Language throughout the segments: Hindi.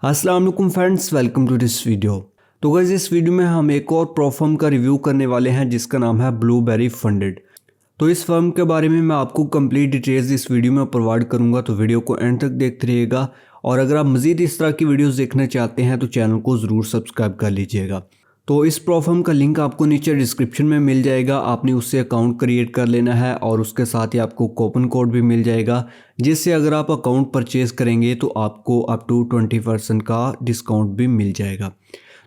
अस्सलाम वालेकुम friends, welcome to this video. तो गाइस इस वीडियो में हम एक और प्रो फर्म का रिव्यू करने वाले हैं जिसका नाम है ब्लूबेरी फंडेड। तो इस फर्म के बारे में मैं आपको कंप्लीट डिटेल्स इस वीडियो में प्रोवाइड करूंगा, तो वीडियो को एंड तक देखते रहिएगा। और अगर आप मज़ीद इस तरह की वीडियोस देखना चाहते हैं तो चैनल को ज़रूर सब्सक्राइब कर लीजिएगा। तो इस प्रो फर्म का लिंक आपको नीचे डिस्क्रिप्शन में मिल जाएगा, आपने उससे अकाउंट क्रिएट कर लेना है और उसके साथ ही आपको कूपन कोड भी मिल जाएगा, जिससे अगर आप अकाउंट परचेज़ करेंगे तो आपको अप टू 20% का डिस्काउंट भी मिल जाएगा।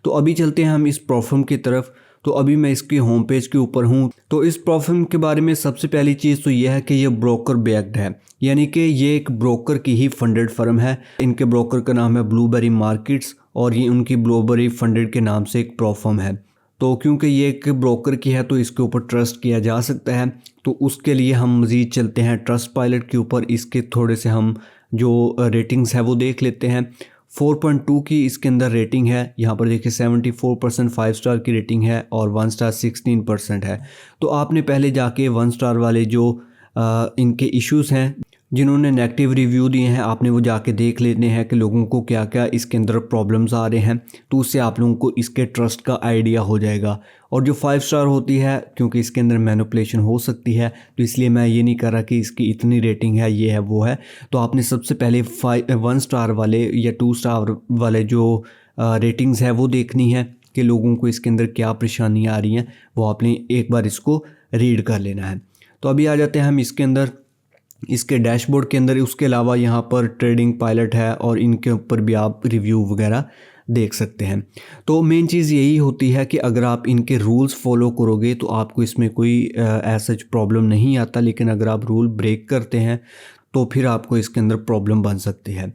तो अभी चलते हैं हम इस प्रो फर्म की तरफ। तो अभी मैं इसकी होम पेज के ऊपर हूँ। तो इस प्रो फर्म के बारे में सबसे पहली चीज़ तो यह है कि ये ब्रोकर बैक्ड है, यानी कि ये एक ब्रोकर की ही फंडेड फर्म है। इनके ब्रोकर का नाम है ब्लूबेरी मार्केट्स और ये उनकी ब्लूबेरी फंडेड के नाम से एक प्रो फर्म है। तो क्योंकि ये एक ब्रोकर की है तो इसके ऊपर ट्रस्ट किया जा सकता है। तो उसके लिए हम मज़ीद चलते हैं ट्रस्ट पायलट के ऊपर। इसके थोड़े से हम जो रेटिंग्स है वो देख लेते हैं। 4.2 की इसके अंदर रेटिंग है। यहाँ पर देखिए 74% 5 स्टार की रेटिंग है और 1 स्टार 16% है। तो आपने पहले जाके 1 स्टार वाले जो इनके इश्यूज़ हैं, जिन्होंने नेगेटिव रिव्यू दिए हैं, आपने वो जाके देख लेने हैं कि लोगों को क्या क्या इसके अंदर प्रॉब्लम्स आ रहे हैं। तो उससे आप लोगों को इसके ट्रस्ट का आइडिया हो जाएगा। और जो 5 स्टार होती है, क्योंकि इसके अंदर मैनिपुलेशन हो सकती है, तो इसलिए मैं ये नहीं कर रहा कि इसकी इतनी रेटिंग है, ये है वो है। तो आपने सबसे पहले 1 स्टार वाले या 2 स्टार वाले जो रेटिंग्स है वो देखनी है कि लोगों को इसके अंदर क्या परेशानियाँ आ रही हैं, वो आपने एक बार इसको रीड कर लेना है। तो अभी आ जाते हैं हम इसके अंदर, इसके डैशबोर्ड के अंदर। उसके अलावा यहाँ पर ट्रेडिंग पायलट है और इनके ऊपर भी आप रिव्यू वगैरह देख सकते हैं। तो मेन चीज़ यही होती है कि अगर आप इनके रूल्स फॉलो करोगे तो आपको इसमें कोई ऐसा प्रॉब्लम नहीं आता, लेकिन अगर आप रूल ब्रेक करते हैं तो फिर आपको इसके अंदर प्रॉब्लम बन सकती है।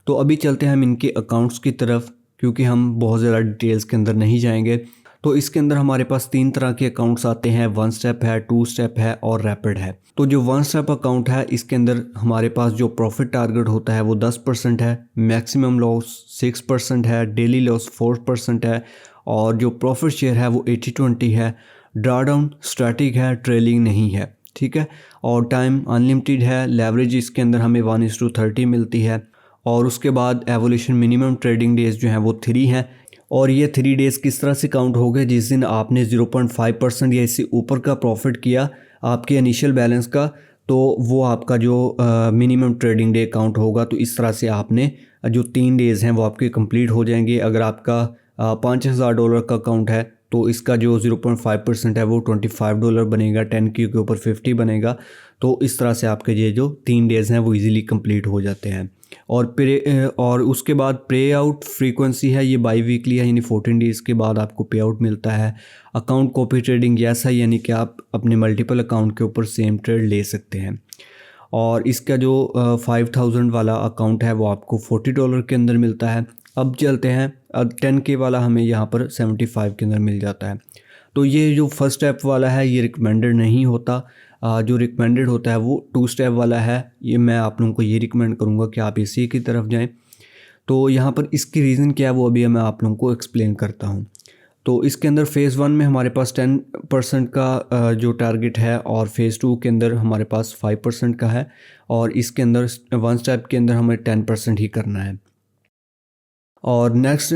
तो अभी चलते हैं हम इनके अकाउंट्स की तरफ, क्योंकि हम बहुत ज़्यादा डिटेल्स के अंदर नहीं जाएंगे। तो इसके अंदर हमारे पास 3 तरह के अकाउंट्स आते हैं, 1 स्टेप है, 2 स्टेप है और रैपिड है। तो जो 1 स्टेप अकाउंट है, इसके अंदर हमारे पास जो प्रॉफिट टारगेट होता है वो 10% है, मैक्सिमम लॉस 6% है, डेली लॉस 4% है और जो प्रॉफिट शेयर है वो 80-20 है। ड्रॉडाउन स्टैटिक है, ट्रेलिंग नहीं है, ठीक है। और टाइम अनलिमिटेड है। लेवरेज इसके अंदर हमें 1:30 मिलती है। और उसके बाद एवोल्यूशन मिनिमम ट्रेडिंग डेज जो हैं वो 3 हैं। और ये 3 डेज़ किस तरह से काउंट हो गए? जिस दिन आपने 0.5% या इससे ऊपर का प्रॉफिट किया आपके इनिशियल बैलेंस का, तो वो आपका जो मिनिमम ट्रेडिंग डे काउंट होगा। तो इस तरह से आपने जो 3 डेज़ हैं वो आपके कंप्लीट हो जाएंगे। अगर आपका $5,000 का अकाउंट है तो इसका जो 0.5% है वो $25 बनेगा, 10 के ऊपर 50 बनेगा। तो इस तरह से आपके ये जो 3 डेज़ हैं वो इजीली कंप्लीट हो जाते हैं। और उसके बाद पे आउट फ्रीक्वेंसी है, ये बाई वीकली है, यानी 14 डेज़ के बाद आपको पे आउट मिलता है। अकाउंट कॉपी ट्रेडिंग ऐसा, यानी कि आप अपने मल्टीपल अकाउंट के ऊपर सेम ट्रेड ले सकते हैं। और इसका जो 5000 वाला अकाउंट है वो आपको $40 के अंदर मिलता है। अब चलते हैं 10K वाला, हमें यहाँ पर 75 के अंदर मिल जाता है। तो ये जो फर्स्ट स्टेप वाला है ये रिकमेंडेड नहीं होता। जो रिकमेंडेड होता है वो 2 स्टेप वाला है। ये मैं आप लोगों को ये रिकमेंड करूँगा कि आप इसी की तरफ जाएं। तो यहाँ पर इसकी रीज़न क्या है वो अभी मैं आप लोगों को एक्सप्लेन करता हूँ। तो इसके अंदर फ़ेज़ 1 में हमारे पास 10% का जो टारगेट है और फ़ेज़ 2 के अंदर हमारे पास 5% का है। और इसके अंदर 1 स्टेप के अंदर हमें 10% ही करना है। और नेक्स्ट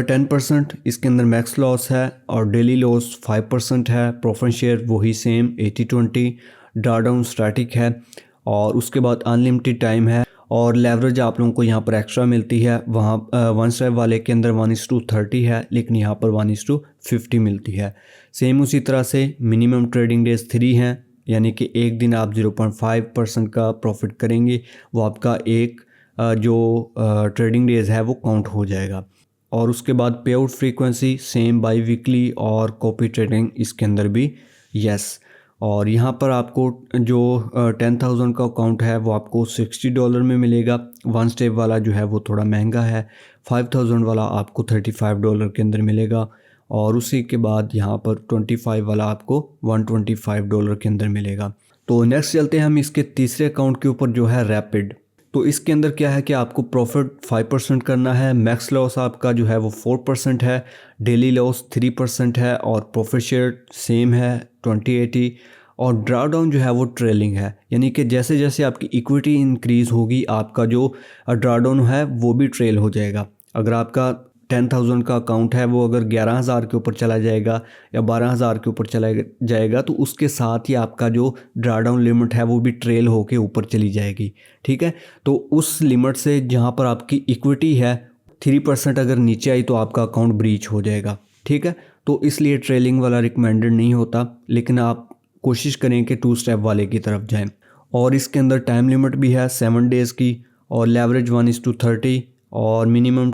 10% इसके अंदर मैक्स लॉस है और डेली लॉस 5% है। प्रॉफिट शेयर वही सेम 80-20। ड्रॉडाउन स्टैटिक है। और उसके बाद अनलिमिटेड टाइम है। और लेवरेज आप लोगों को यहाँ पर एक्स्ट्रा मिलती है। वहाँ 1 स्टेप वाले के अंदर 1:30 है, लेकिन यहाँ पर 1:50 मिलती है। सेम उसी तरह से मिनिमम ट्रेडिंग डेज 3 हैं, यानी कि एक दिन आप 0.5% का प्रॉफिट करेंगे, वो आपका एक जो ट्रेडिंग डेज है वो काउंट हो जाएगा। और उसके बाद पे out frequency same by weekly और कॉपी ट्रेडिंग इसके अंदर भी यस। और यहाँ पर आपको जो 10,000 का अकाउंट है वो आपको $60 में मिलेगा। 1 स्टेप वाला जो है वो थोड़ा महंगा है, 5,000 वाला आपको $35 के अंदर मिलेगा। और उसी के बाद यहाँ पर 25 वाला आपको $125 के अंदर मिलेगा। तो नेक्स्ट चलते हैं हम इसके तीसरे अकाउंट के ऊपर जो है रैपिड। तो इसके अंदर क्या है कि आपको प्रॉफिट 5% करना है। मैक्स लॉस आपका जो है वो 4% है, डेली लॉस 3% है और प्रॉफिट शेयर सेम है 20-80। और ड्रॉडाउन जो है वो ट्रेलिंग है, यानी कि जैसे जैसे आपकी इक्विटी इंक्रीज़ होगी आपका जो ड्रॉडाउन है वो भी ट्रेल हो जाएगा। अगर आपका 10,000 का अकाउंट है वो अगर 11,000 के ऊपर चला जाएगा या 12,000 के ऊपर चला जाएगा तो उसके साथ ही आपका जो ड्राडाउन लिमिट है वो भी ट्रेल होके ऊपर चली जाएगी। ठीक है, तो उस लिमिट से जहाँ पर आपकी इक्विटी है 3% अगर नीचे आई तो आपका अकाउंट ब्रीच हो जाएगा। ठीक है, तो इसलिए ट्रेलिंग वाला रिकमेंडेड नहीं होता, लेकिन आप कोशिश करें कि 2 स्टेप वाले की तरफ जाएं। और इसके अंदर टाइम लिमिट भी है 7 डेज़ की, और लेवरेज 1:30, और मिनिमम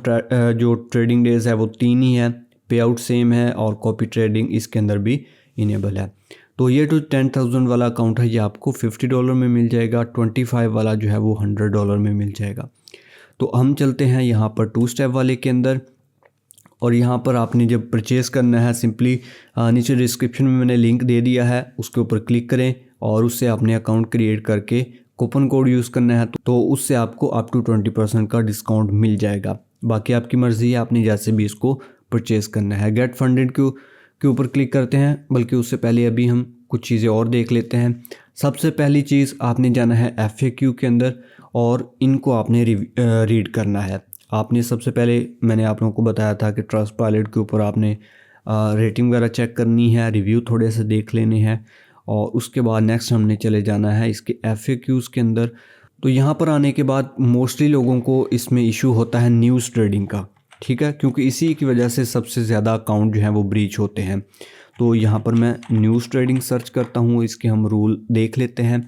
जो ट्रेडिंग डेज़ है वो 3 ही है। पे आउट सेम है और कॉपी ट्रेडिंग इसके अंदर भी इनेबल है। तो ये जो 10,000 वाला अकाउंट है ये आपको $50 में मिल जाएगा, 25 वाला जो है वो $100 में मिल जाएगा। तो हम चलते हैं यहाँ पर 2 स्टेप वाले के अंदर, और यहाँ पर आपने जब परचेज़ करना है सिंपली नीचे डिस्क्रिप्शन में मैंने लिंक दे दिया है, उसके ऊपर क्लिक करें और उससे आपने अकाउंट क्रिएट करके कूपन कोड यूज़ करना है तो उससे आपको अप टू 20% का डिस्काउंट मिल जाएगा। बाकी आपकी मर्ज़ी है, आपने जैसे भी इसको परचेज़ करना है। गेट फंडेड के ऊपर क्लिक करते हैं, बल्कि उससे पहले अभी हम कुछ चीज़ें और देख लेते हैं। सबसे पहली चीज़ आपने जाना है FAQ के अंदर और इनको आपने रीड करना है। आपने सबसे पहले मैंने आप लोगों को बताया था कि ट्रस्टपाइलट के ऊपर आपने रेटिंग वगैरह चेक करनी है, रिव्यू थोड़े से देख लेने हैं, और उसके बाद नेक्स्ट हमने चले जाना है इसके FAQs के अंदर। तो यहाँ पर आने के बाद मोस्टली लोगों को इसमें इशू होता है न्यूज़ ट्रेडिंग का। ठीक है, क्योंकि इसी की वजह से सबसे ज़्यादा अकाउंट जो हैं वो ब्रीच होते हैं। तो यहाँ पर मैं न्यूज़ ट्रेडिंग सर्च करता हूँ, इसके हम रूल देख लेते हैं।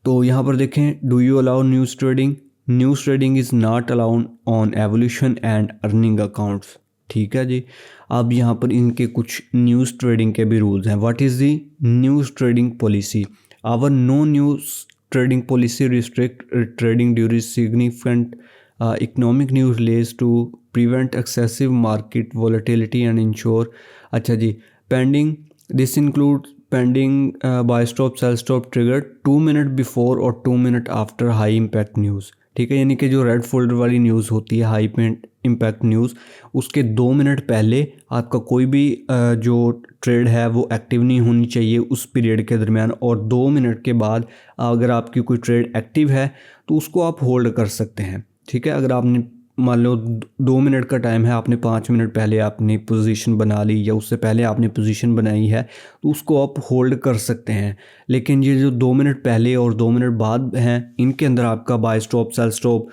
तो यहाँ पर देखें, do you allow news trading? News trading is not allowed on evolution and earning accounts. ठीक है जी। अब यहाँ पर इनके कुछ न्यूज़ ट्रेडिंग के भी रूल्स हैं। What is the news trading policy? Our no news trading policy restrict trading during significant economic news lays to prevent excessive market volatility and ensure. अच्छा जी, pending this include pending buy stop sell stop trigger 2 minute before और 2 minute after high impact news. ठीक है, यानी कि जो रेड फोल्डर वाली न्यूज़ होती है हाई इम्पैक्ट न्यूज़, उसके 2 मिनट पहले आपका कोई भी जो ट्रेड है वो एक्टिव नहीं होनी चाहिए उस पीरियड के दरमियान, और 2 मिनट के बाद अगर आपकी कोई ट्रेड एक्टिव है तो उसको आप होल्ड कर सकते हैं। ठीक है, अगर आपने मान लो 2 मिनट का टाइम है, आपने 5 मिनट पहले आपने पोजीशन बना ली या उससे पहले आपने पोजीशन बनाई है तो उसको आप होल्ड कर सकते हैं। लेकिन ये जो 2 मिनट पहले और 2 मिनट बाद हैं इनके अंदर आपका बाय स्टॉप सेल स्टॉप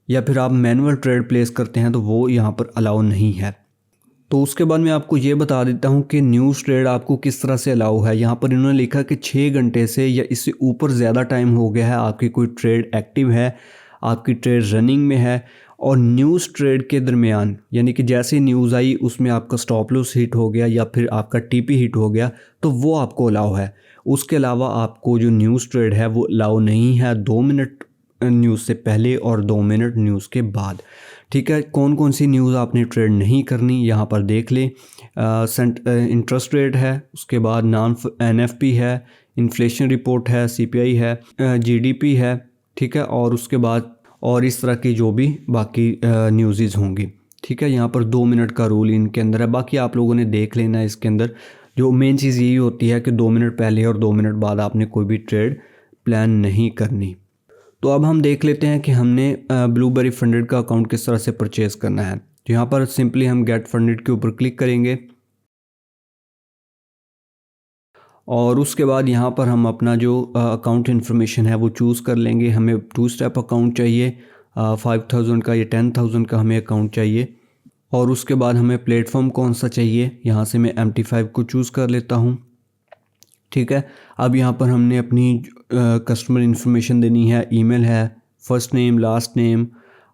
या फिर आप मैनुअल ट्रेड प्लेस करते हैं तो वो यहाँ पर अलाउ नहीं है। तो उसके बाद मैं आपको ये बता देता हूँ कि न्यूज़ ट्रेड आपको किस तरह से अलाउ है। यहाँ पर इन्होंने लिखा कि 6 घंटे से या इससे ऊपर ज़्यादा टाइम हो गया है, आपकी कोई ट्रेड एक्टिव है, आपकी ट्रेड रनिंग में है, और न्यूज़ ट्रेड के दरमियान यानी कि जैसे न्यूज़ आई उसमें आपका स्टॉप लॉस हिट हो गया या फिर आपका TP हिट हो गया तो वो आपको अलाउ है। उसके अलावा आपको जो न्यूज़ ट्रेड है वो अलाउ नहीं है 2 मिनट न्यूज़ से पहले और 2 मिनट न्यूज़ के बाद। ठीक है, कौन कौन सी न्यूज़ आपने ट्रेड नहीं करनी यहाँ पर देख लें। इंटरेस्ट रेट है, उसके बाद नॉन NFP है, इन्फ्लेशन रिपोर्ट है, CPI है, GDP है। ठीक है, और उसके बाद और इस तरह की जो भी बाकी न्यूज़ होंगी। ठीक है, यहाँ पर 2 मिनट का रूल इनके अंदर है, बाकी आप लोगों ने देख लेना है। इसके अंदर जो मेन चीज़ यही होती है कि 2 मिनट पहले और 2 मिनट बाद आपने कोई भी ट्रेड प्लान नहीं करनी। तो अब हम देख लेते हैं कि हमने ब्लूबेरी फंडेड का अकाउंट किस तरह से परचेज़ करना है। तो यहाँ पर सिंपली हम गेट फंडेड के ऊपर क्लिक करेंगे और उसके बाद यहाँ पर हम अपना जो अकाउंट इन्फॉर्मेशन है वो चूज़ कर लेंगे। हमें 2 स्टेप अकाउंट चाहिए, 5,000 का या 10,000 का हमें अकाउंट चाहिए, और उसके बाद हमें प्लेटफॉर्म कौन सा चाहिए। यहाँ से मैं MT5 को चूज़ कर लेता हूँ। ठीक है, अब यहाँ पर हमने अपनी कस्टमर इन्फॉर्मेशन देनी है। ईमेल है, first name, last name,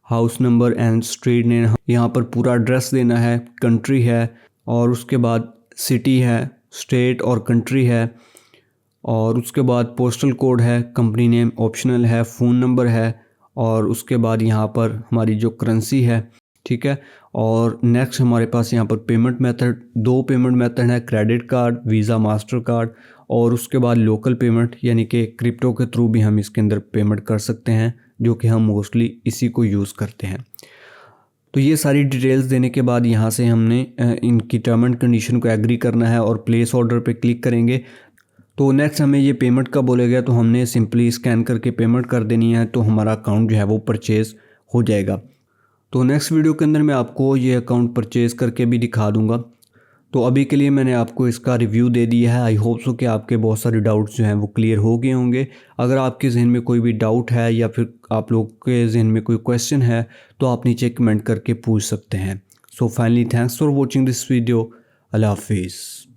house number and street name. यहाँ पर पूरा एड्रेस देना है, कंट्री है, और उसके बाद सिटी है, स्टेट और कंट्री है, और उसके बाद पोस्टल कोड है, कंपनी नेम ऑप्शनल है, फ़ोन नंबर है, और उसके बाद यहाँ पर हमारी जो करेंसी है। ठीक है, और नेक्स्ट हमारे पास यहाँ पर पेमेंट मेथड, 2 पेमेंट मेथड है, credit card, visa, master card, और उसके बाद लोकल पेमेंट यानी कि क्रिप्टो के थ्रू भी हम इसके अंदर पेमेंट कर सकते हैं, जो कि हम मोस्टली इसी को यूज़ करते हैं। तो ये सारी डिटेल्स देने के बाद यहाँ से हमने इनकी टर्म एंड कंडीशन को एग्री करना है और प्लेस ऑर्डर पे क्लिक करेंगे। तो नेक्स्ट हमें ये पेमेंट का बोलेगा, तो हमने सिंपली स्कैन करके पेमेंट कर देनी है, तो हमारा अकाउंट जो है वो परचेज़ हो जाएगा। तो नेक्स्ट वीडियो के अंदर मैं आपको ये अकाउंट परचेज़ करके भी दिखा दूंगा। तो अभी के लिए मैंने आपको इसका रिव्यू दे दिया है। आई होप सो कि आपके बहुत सारे डाउट्स जो हैं वो क्लियर हो गए होंगे। अगर आपके जहन में कोई भी डाउट है या फिर आप लोग के जहन में कोई क्वेश्चन है तो आप नीचे कमेंट करके पूछ सकते हैं। So finally thanks for watching this video. अल्लाह हाफिज़।